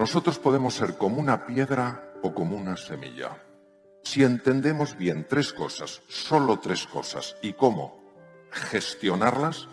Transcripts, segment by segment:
Nosotros podemos ser como una piedra o como una semilla. Si entendemos bien tres cosas, solo tres cosas, y cómo gestionarlas,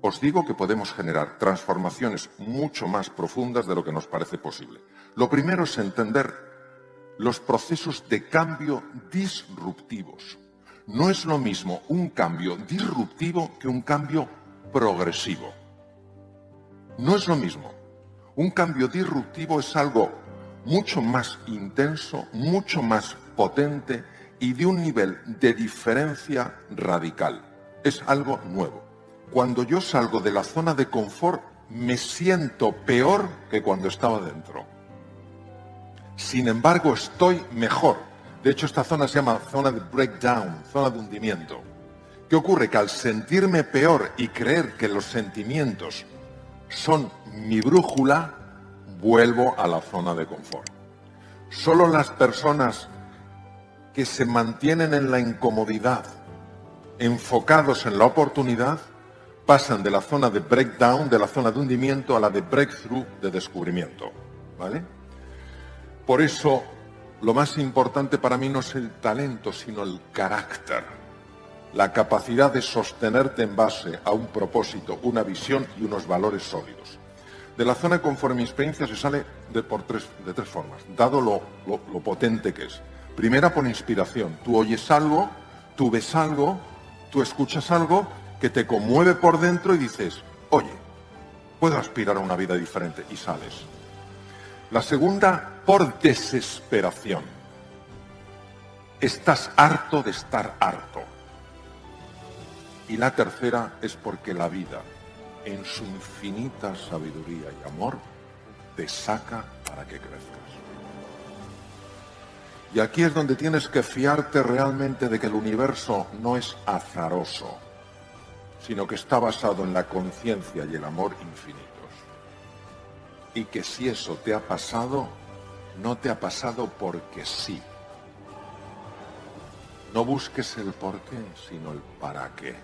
os digo que podemos generar transformaciones mucho más profundas de lo que nos parece posible. Lo primero es entender los procesos de cambio disruptivos. No es lo mismo un cambio disruptivo que un cambio progresivo. No es lo mismo. Un cambio disruptivo es algo mucho más intenso, mucho más potente y de un nivel de diferencia radical. Es algo nuevo. Cuando yo salgo de la zona de confort, me siento peor que cuando estaba dentro. Sin embargo, estoy mejor. De hecho, esta zona se llama zona de breakdown, zona de hundimiento. ¿Qué ocurre? Que al sentirme peor y creer que los sentimientos son mi brújula, vuelvo a la zona de confort. Solo las personas que se mantienen en la incomodidad, enfocados en la oportunidad, pasan de la zona de breakdown, de la zona de hundimiento, a la de breakthrough, de descubrimiento. ¿Vale? Por eso, lo más importante para mí no es el talento, sino el carácter. La capacidad de sostenerte en base a un propósito, una visión y unos valores sólidos. De la zona de confort en mi experiencia se sale de tres formas, dado lo potente que es. Primera, por inspiración. Tú oyes algo, tú ves algo, tú escuchas algo que te conmueve por dentro y dices, oye, puedo aspirar a una vida diferente, y sales. La segunda, por desesperación. Estás harto de estar harto. Y la tercera es porque la vida, en su infinita sabiduría y amor, te saca para que crezcas. Y aquí es donde tienes que fiarte realmente de que el universo no es azaroso, sino que está basado en la conciencia y el amor infinitos. Y que si eso te ha pasado, no te ha pasado porque sí. No busques el por qué, sino el para qué.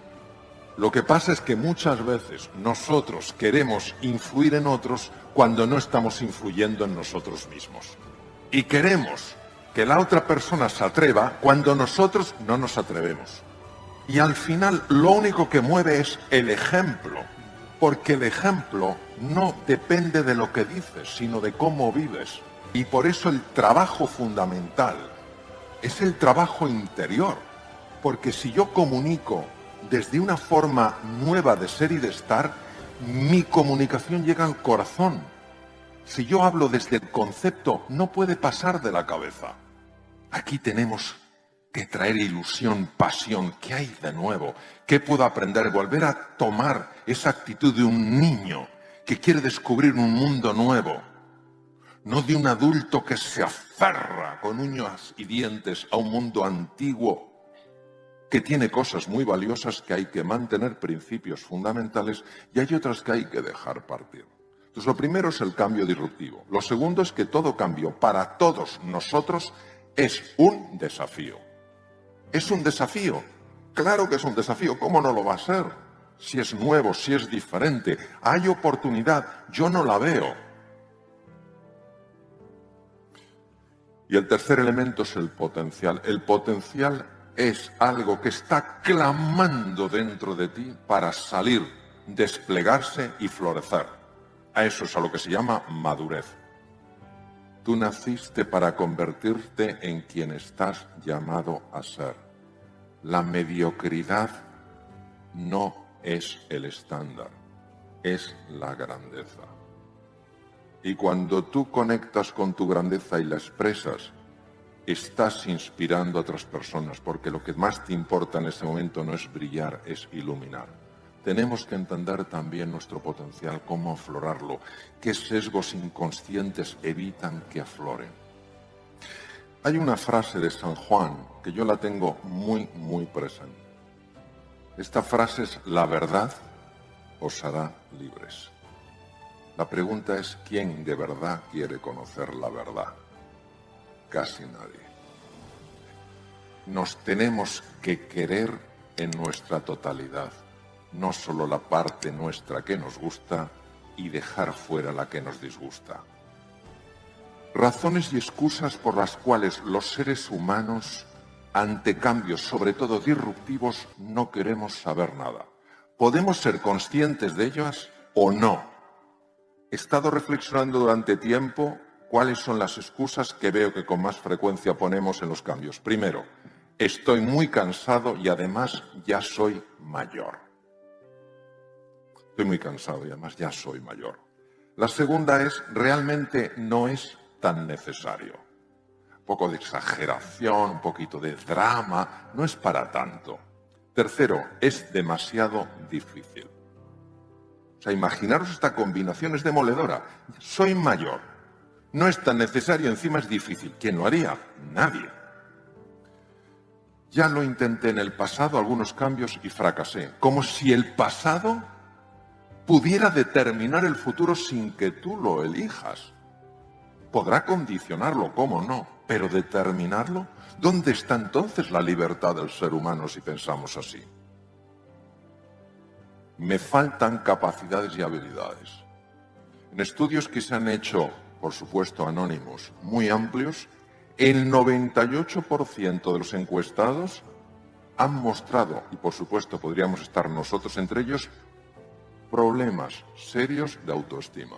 Lo que pasa es que muchas veces nosotros queremos influir en otros cuando no estamos influyendo en nosotros mismos. Y queremos que la otra persona se atreva cuando nosotros no nos atrevemos. Y al final lo único que mueve es el ejemplo, porque el ejemplo no depende de lo que dices, sino de cómo vives. Y por eso el trabajo fundamental es el trabajo interior, porque si yo comunico desde una forma nueva de ser y de estar, mi comunicación llega al corazón. Si yo hablo desde el concepto, no puede pasar de la cabeza. Aquí tenemos que traer ilusión, pasión. ¿Qué hay de nuevo? ¿Qué puedo aprender? Volver a tomar esa actitud de un niño que quiere descubrir un mundo nuevo. No de un adulto que se aferra con uñas y dientes a un mundo antiguo que tiene cosas muy valiosas que hay que mantener, principios fundamentales, y hay otras que hay que dejar partir. Entonces, lo primero es el cambio disruptivo. Lo segundo es que todo cambio para todos nosotros es un desafío. ¿Es un desafío? Claro que es un desafío. ¿Cómo no lo va a ser? Si es nuevo, si es diferente. Hay oportunidad. Yo no la veo. Y el tercer elemento es el potencial. El potencial es algo que está clamando dentro de ti para salir, desplegarse y florecer. A eso es a lo que se llama madurez. Tú naciste para convertirte en quien estás llamado a ser. La mediocridad no es el estándar, es la grandeza. Y cuando tú conectas con tu grandeza y la expresas, estás inspirando a otras personas, porque lo que más te importa en ese momento no es brillar, es iluminar. Tenemos que entender también nuestro potencial, cómo aflorarlo, qué sesgos inconscientes evitan que afloren. Hay una frase de San Juan que yo la tengo muy, muy presente. Esta frase es: la verdad os hará libres. La pregunta es: ¿quién de verdad quiere conocer la verdad? Casi nadie. Nos tenemos que querer en nuestra totalidad, no solo la parte nuestra que nos gusta y dejar fuera la que nos disgusta. Razones y excusas por las cuales los seres humanos, ante cambios, sobre todo disruptivos, no queremos saber nada. ¿Podemos ser conscientes de ellas o no? He estado reflexionando durante tiempo cuáles son las excusas que veo que con más frecuencia ponemos en los cambios. Primero, estoy muy cansado y además ya soy mayor. Estoy muy cansado y además ya soy mayor. La segunda es, realmente no es tan necesario. Un poco de exageración, un poquito de drama, no es para tanto. Tercero, es demasiado difícil. O sea, imaginaros esta combinación, es demoledora. Soy mayor, no es tan necesario, encima es difícil. ¿Quién lo haría? Nadie. Ya lo intenté en el pasado, algunos cambios, y fracasé. Como si el pasado pudiera determinar el futuro sin que tú lo elijas. Podrá condicionarlo, cómo no, pero determinarlo. ¿Dónde está entonces la libertad del ser humano si pensamos así? Me faltan capacidades y habilidades. En estudios que se han hecho, por supuesto anónimos, muy amplios, el 98% de los encuestados han mostrado, y por supuesto podríamos estar nosotros entre ellos, problemas serios de autoestima.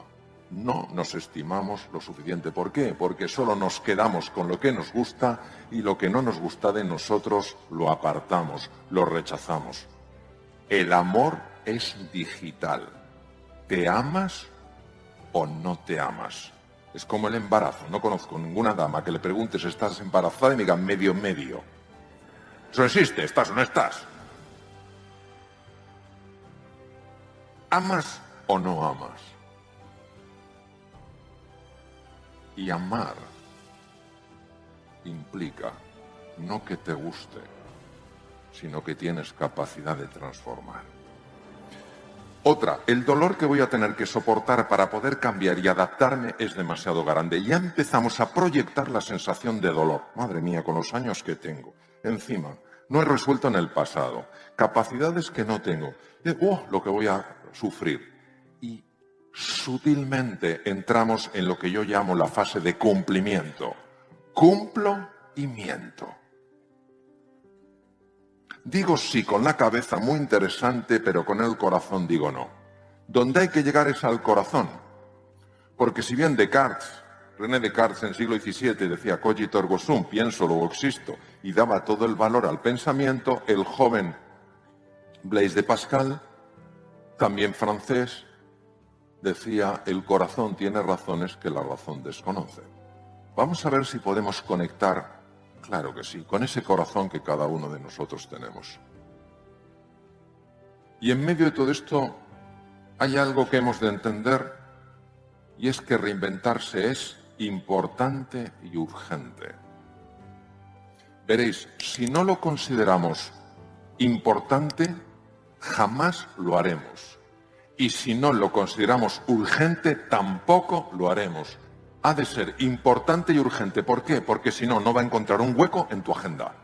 No nos estimamos lo suficiente. ¿Por qué? Porque solo nos quedamos con lo que nos gusta y lo que no nos gusta de nosotros lo apartamos, lo rechazamos. El amor es digital. ¿Te amas o no te amas? Es como el embarazo. No conozco ninguna dama que le preguntes ¿estás embarazada? Y me diga medio. Eso existe, ¿estás o no estás? ¿Amas o no amas? Y amar implica no que te guste, sino que tienes capacidad de transformar. Otra, el dolor que voy a tener que soportar para poder cambiar y adaptarme es demasiado grande. Ya empezamos a proyectar la sensación de dolor. Madre mía, con los años que tengo. Encima, no he resuelto en el pasado. Capacidades que no tengo. Lo que voy a sufrir. Y sutilmente entramos en lo que yo llamo la fase de cumplimiento. Cumplo y miento. Digo sí con la cabeza, muy interesante, pero con el corazón digo no. Donde hay que llegar es al corazón. Porque si bien René Descartes en el siglo XVII decía cogito ergo sum, pienso, luego existo, y daba todo el valor al pensamiento, el joven Blaise de Pascal, también francés, decía el corazón tiene razones que la razón desconoce. Vamos a ver si podemos conectar, claro que sí, con ese corazón que cada uno de nosotros tenemos. Y en medio de todo esto hay algo que hemos de entender, y es que reinventarse es importante y urgente. Veréis, si no lo consideramos importante, jamás lo haremos. Y si no lo consideramos urgente, tampoco lo haremos. Ha de ser importante y urgente. ¿Por qué? Porque si no, no va a encontrar un hueco en tu agenda.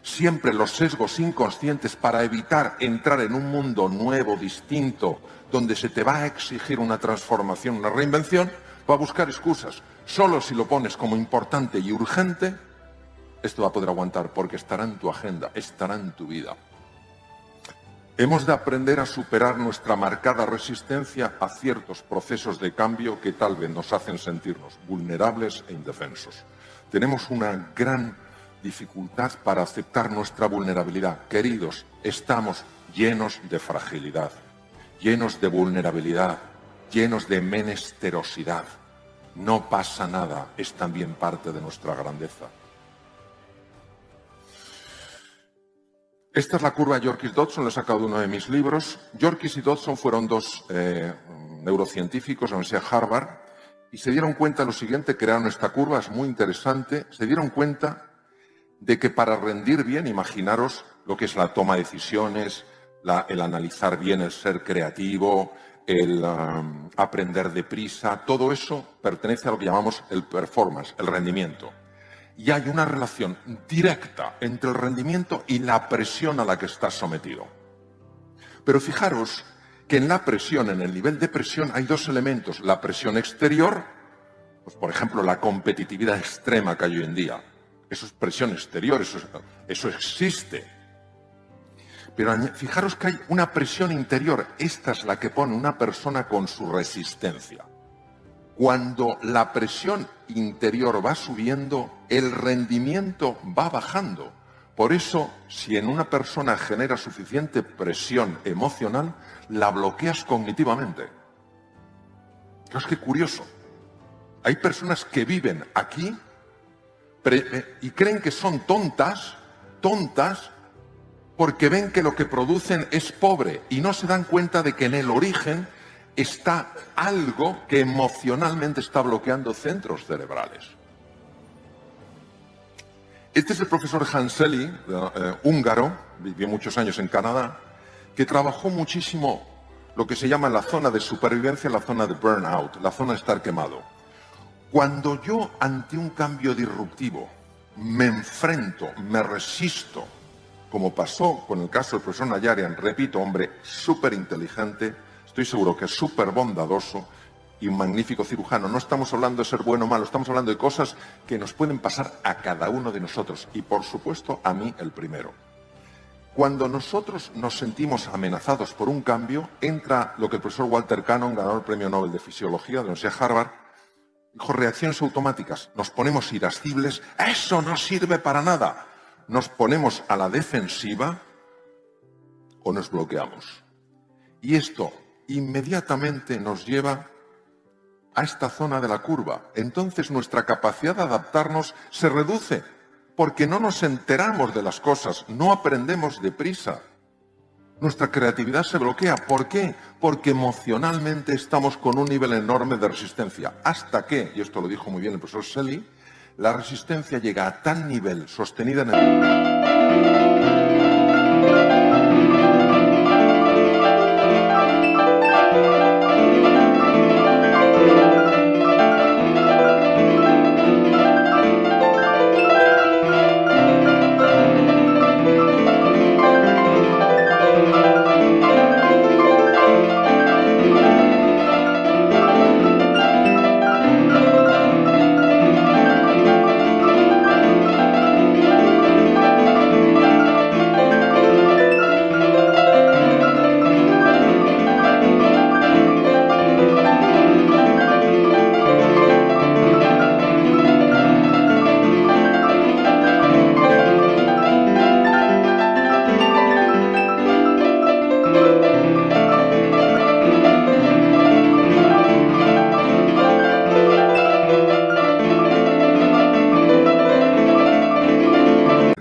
Siempre los sesgos inconscientes para evitar entrar en un mundo nuevo, distinto, donde se te va a exigir una transformación, una reinvención, va a buscar excusas. Solo si lo pones como importante y urgente, esto va a poder aguantar porque estará en tu agenda, estará en tu vida. Hemos de aprender a superar nuestra marcada resistencia a ciertos procesos de cambio que tal vez nos hacen sentirnos vulnerables e indefensos. Tenemos una gran dificultad para aceptar nuestra vulnerabilidad. Queridos, estamos llenos de fragilidad, llenos de vulnerabilidad, llenos de menesterosidad. No pasa nada, es también parte de nuestra grandeza. Esta es la curva Yorkis-Dodson, la he sacado de uno de mis libros. Yorkis y Dodson fueron dos neurocientíficos de la Universidad de Harvard y se dieron cuenta de lo siguiente, crearon esta curva, es muy interesante, se dieron cuenta de que para rendir bien, imaginaros lo que es la toma de decisiones, el analizar bien, el ser creativo, el aprender deprisa, todo eso pertenece a lo que llamamos el performance, el rendimiento. Y hay una relación directa entre el rendimiento y la presión a la que estás sometido. Pero fijaros que en la presión, en el nivel de presión, hay dos elementos. La presión exterior, pues por ejemplo, la competitividad extrema que hay hoy en día. Eso es presión exterior, eso existe. Pero fijaros que hay una presión interior. Esta es la que pone una persona con su resistencia. Cuando la presión interior va subiendo, el rendimiento va bajando. Por eso, si en una persona genera suficiente presión emocional, la bloqueas cognitivamente. Es que curioso. Hay personas que viven aquí y creen que son tontas, porque ven que lo que producen es pobre y no se dan cuenta de que en el origen está algo que emocionalmente está bloqueando centros cerebrales. Este es el profesor Hanseli, húngaro, vivió muchos años en Canadá, que trabajó muchísimo lo que se llama la zona de supervivencia, la zona de burnout, la zona de estar quemado. Cuando yo ante un cambio disruptivo me enfrento, me resisto, como pasó con el caso del profesor Nayarian, repito, hombre súper inteligente, estoy seguro que es súper bondadoso y un magnífico cirujano. No estamos hablando de ser bueno o malo, estamos hablando de cosas que nos pueden pasar a cada uno de nosotros y, por supuesto, a mí el primero. Cuando nosotros nos sentimos amenazados por un cambio, entra lo que el profesor Walter Cannon, ganador del Premio Nobel de Fisiología de la Universidad de Harvard, dijo: reacciones automáticas. Nos ponemos irascibles, eso no sirve para nada. Nos ponemos a la defensiva o nos bloqueamos. Y esto inmediatamente nos lleva a esta zona de la curva. Entonces nuestra capacidad de adaptarnos se reduce porque no nos enteramos de las cosas, no aprendemos deprisa. Nuestra creatividad se bloquea. ¿Por qué? Porque emocionalmente estamos con un nivel enorme de resistencia. Hasta que, y esto lo dijo muy bien el profesor Shelley, la resistencia llega a tal nivel sostenida en el...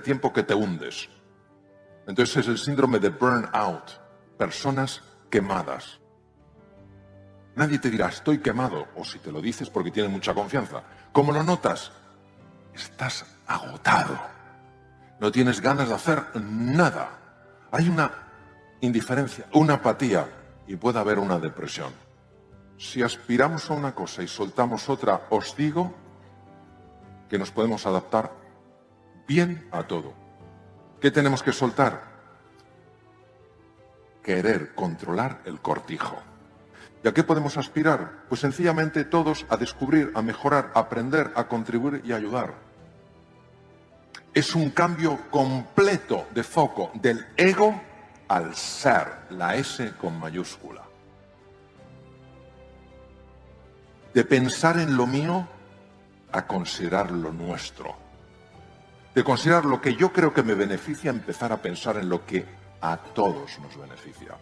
tiempo que te hundes. Entonces es el síndrome de burnout, personas quemadas. Nadie te dirá estoy quemado, o si te lo dices porque tienes mucha confianza. ¿Cómo lo notas? Estás agotado. No tienes ganas de hacer nada. Hay una indiferencia, una apatía y puede haber una depresión. Si aspiramos a una cosa y soltamos otra, os digo que nos podemos adaptar bien a todo. ¿Qué tenemos que soltar? Querer controlar el cortijo. ¿Y a qué podemos aspirar? Pues sencillamente todos a descubrir, a mejorar, a aprender, a contribuir y a ayudar. Es un cambio completo de foco del ego al ser, la S con mayúscula. De pensar en lo mío a considerar lo nuestro. De considerar lo que yo creo que me beneficia a empezar a pensar en lo que a todos nos beneficia.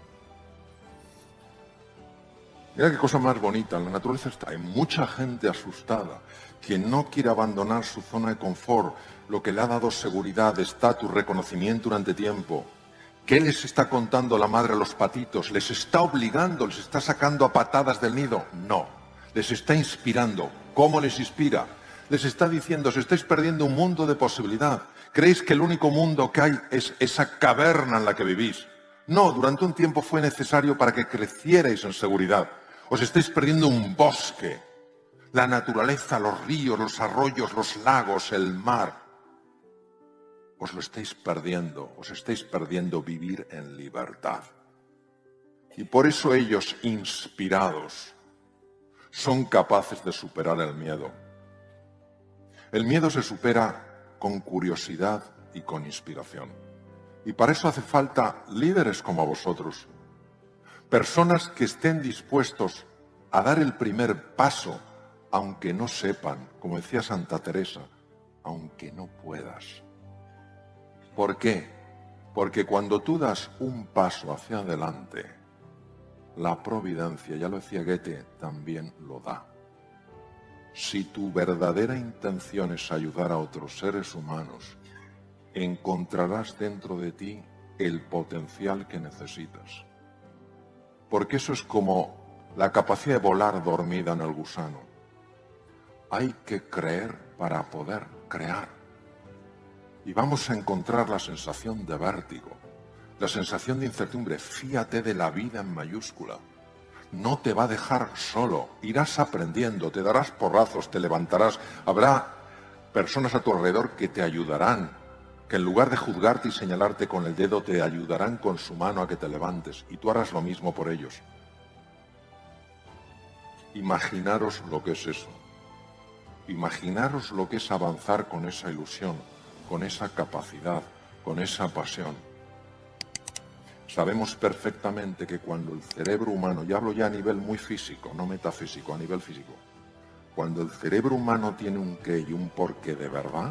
Mira qué cosa más bonita, en la naturaleza está. Hay mucha gente asustada que no quiere abandonar su zona de confort, lo que le ha dado seguridad, estatus, reconocimiento durante tiempo. ¿Qué les está contando la madre a los patitos? ¿Les está obligando, les está sacando a patadas del nido? No, les está inspirando. ¿Cómo les inspira? Les está diciendo, os estáis perdiendo un mundo de posibilidad. ¿Creéis que el único mundo que hay es esa caverna en la que vivís? No, durante un tiempo fue necesario para que crecierais en seguridad. Os estáis perdiendo un bosque, la naturaleza, los ríos, los arroyos, los lagos, el mar. Os lo estáis perdiendo vivir en libertad. Y por eso ellos, inspirados, son capaces de superar el miedo. El miedo se supera con curiosidad y con inspiración. Y para eso hace falta líderes como vosotros. Personas que estén dispuestos a dar el primer paso, aunque no sepan, como decía Santa Teresa, aunque no puedas. ¿Por qué? Porque cuando tú das un paso hacia adelante, la providencia, ya lo decía Goethe, también lo da. Si tu verdadera intención es ayudar a otros seres humanos, encontrarás dentro de ti el potencial que necesitas. Porque eso es como la capacidad de volar dormida en el gusano. Hay que creer para poder crear. Y vamos a encontrar la sensación de vértigo, la sensación de incertidumbre. Fíate de la vida en mayúscula. No te va a dejar solo. Irás aprendiendo, te darás porrazos, te levantarás. Habrá personas a tu alrededor que te ayudarán, que en lugar de juzgarte y señalarte con el dedo, te ayudarán con su mano a que te levantes. Y tú harás lo mismo por ellos. Imaginaros lo que es eso. Imaginaros lo que es avanzar con esa ilusión, con esa capacidad, con esa pasión. Sabemos perfectamente que cuando el cerebro humano, y hablo ya a nivel muy físico, no metafísico, a nivel físico, cuando el cerebro humano tiene un qué y un porqué de verdad,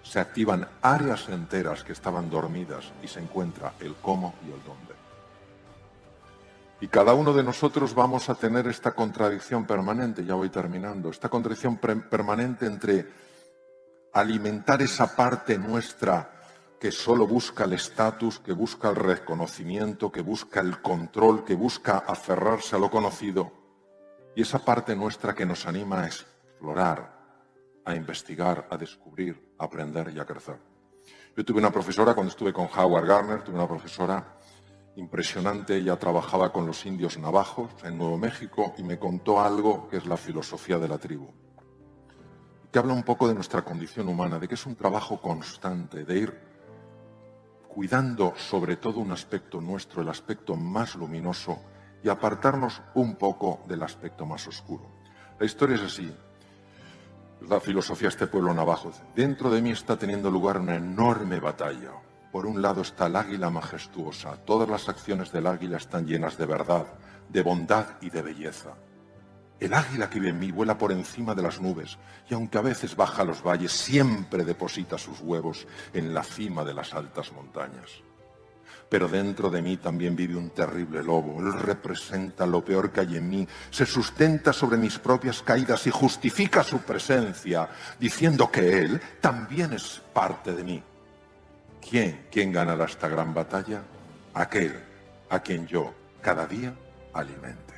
se activan áreas enteras que estaban dormidas y se encuentra el cómo y el dónde. Y cada uno de nosotros vamos a tener esta contradicción permanente, ya voy terminando, esta contradicción permanente entre alimentar esa parte nuestra que solo busca el estatus, que busca el reconocimiento, que busca el control, que busca aferrarse a lo conocido, y esa parte nuestra que nos anima a explorar, a investigar, a descubrir, a aprender y a crecer. Yo tuve una profesora, cuando estuve con Howard Gardner, tuve una profesora impresionante. Ella trabajaba con los indios navajos en Nuevo México y me contó algo que es la filosofía de la tribu, que habla un poco de nuestra condición humana, de que es un trabajo constante, de ir cuidando sobre todo un aspecto nuestro, el aspecto más luminoso, y apartarnos un poco del aspecto más oscuro. La historia es así. La filosofía de este pueblo navajo. Dentro de mí está teniendo lugar una enorme batalla. Por un lado está el águila majestuosa. Todas las acciones del águila están llenas de verdad, de bondad y de belleza. El águila que vive en mí vuela por encima de las nubes y aunque a veces baja a los valles, siempre deposita sus huevos en la cima de las altas montañas. Pero dentro de mí también vive un terrible lobo. Él representa lo peor que hay en mí, se sustenta sobre mis propias caídas y justifica su presencia, diciendo que él también es parte de mí. ¿Quién ganará esta gran batalla? Aquel a quien yo cada día alimente.